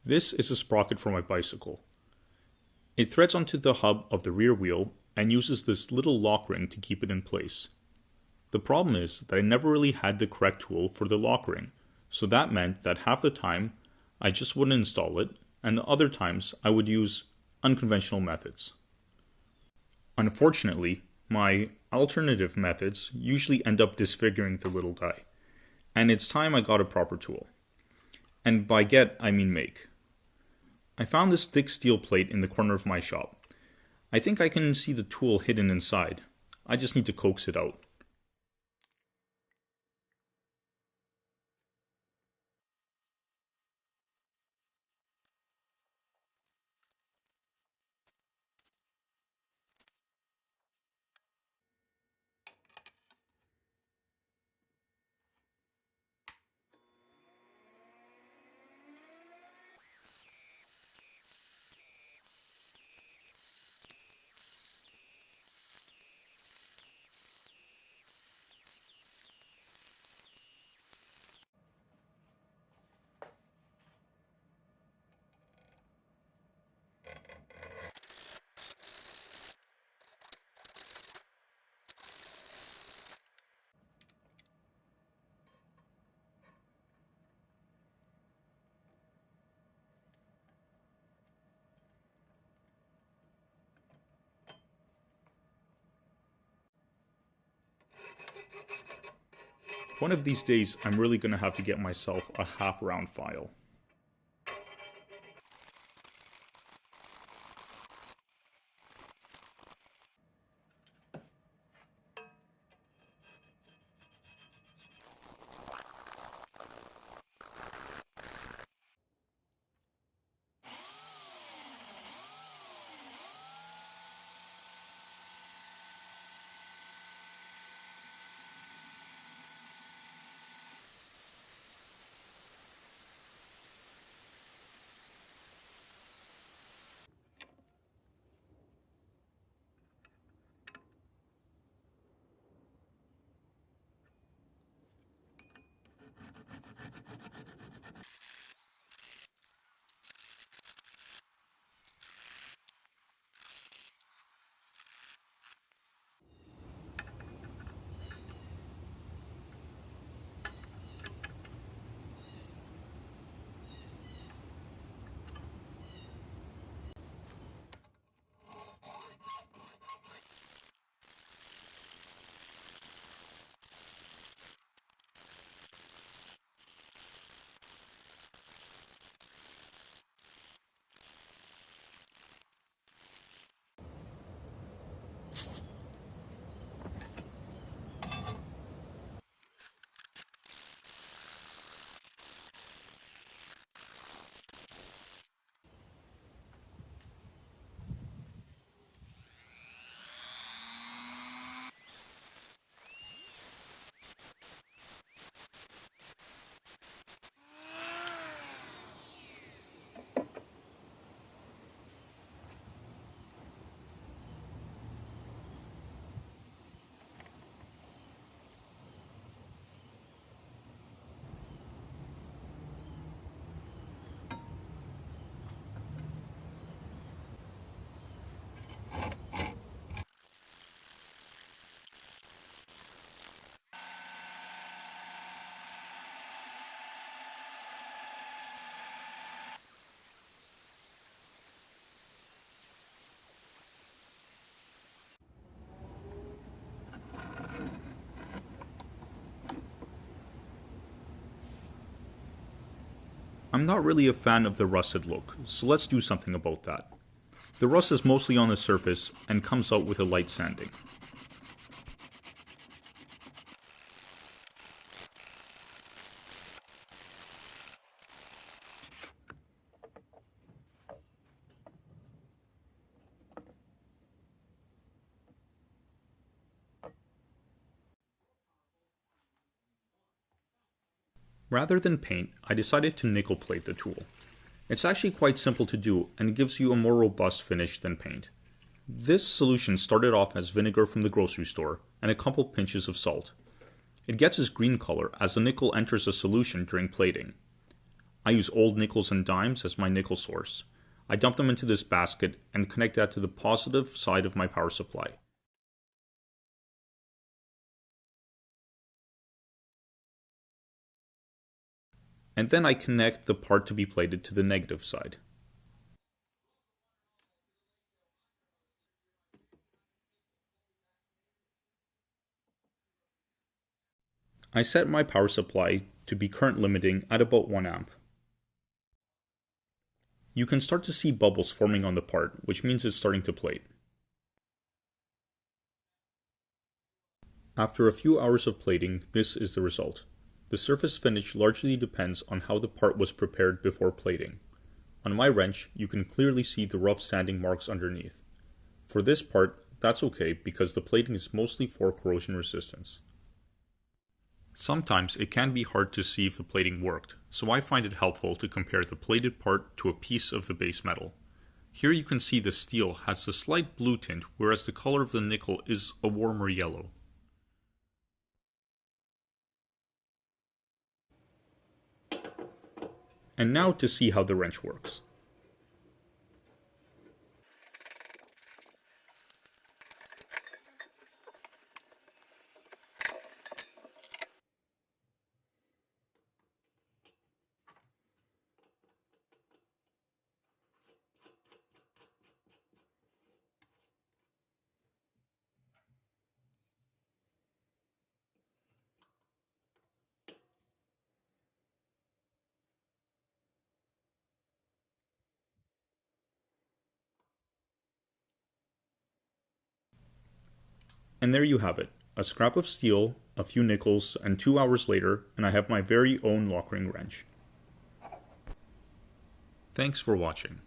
This is a sprocket for my bicycle. It threads onto the hub of the rear wheel and uses this little lock ring to keep it in place. The problem is that I never really had the correct tool for the lock ring, so that meant that half the time I just wouldn't install it, and the other times I would use unconventional methods. Unfortunately, my alternative methods usually end up disfiguring the little guy, and it's time I got a proper tool. And by get, I mean make. I found this thick steel plate in the corner of my shop. I think I can see the tool hidden inside. I just need to coax it out. One of these days, I'm really going to have to get myself a half-round file. I'm not really a fan of the rusted look, so let's do something about that. The rust is mostly on the surface and comes out with a light sanding. Rather than paint, I decided to nickel plate the tool. It's actually quite simple to do and gives you a more robust finish than paint. This solution started off as vinegar from the grocery store and a couple pinches of salt. It gets its green color as the nickel enters the solution during plating. I use old nickels and dimes as my nickel source. I dump them into this basket and connect that to the positive side of my power supply. And then I connect the part to be plated to the negative side. I set my power supply to be current limiting at about 1 amp. You can start to see bubbles forming on the part, which means it's starting to plate. After a few hours of plating, this is the result. The surface finish largely depends on how the part was prepared before plating. On my wrench, you can clearly see the rough sanding marks underneath. For this part, that's okay because the plating is mostly for corrosion resistance. Sometimes it can be hard to see if the plating worked, so I find it helpful to compare the plated part to a piece of the base metal. Here you can see the steel has a slight blue tint, whereas the color of the nickel is a warmer yellow. And now to see how the wrench works. And there you have it, a scrap of steel, a few nickels, and 2 hours later, and I have my very own Lockring wrench. Thanks for watching.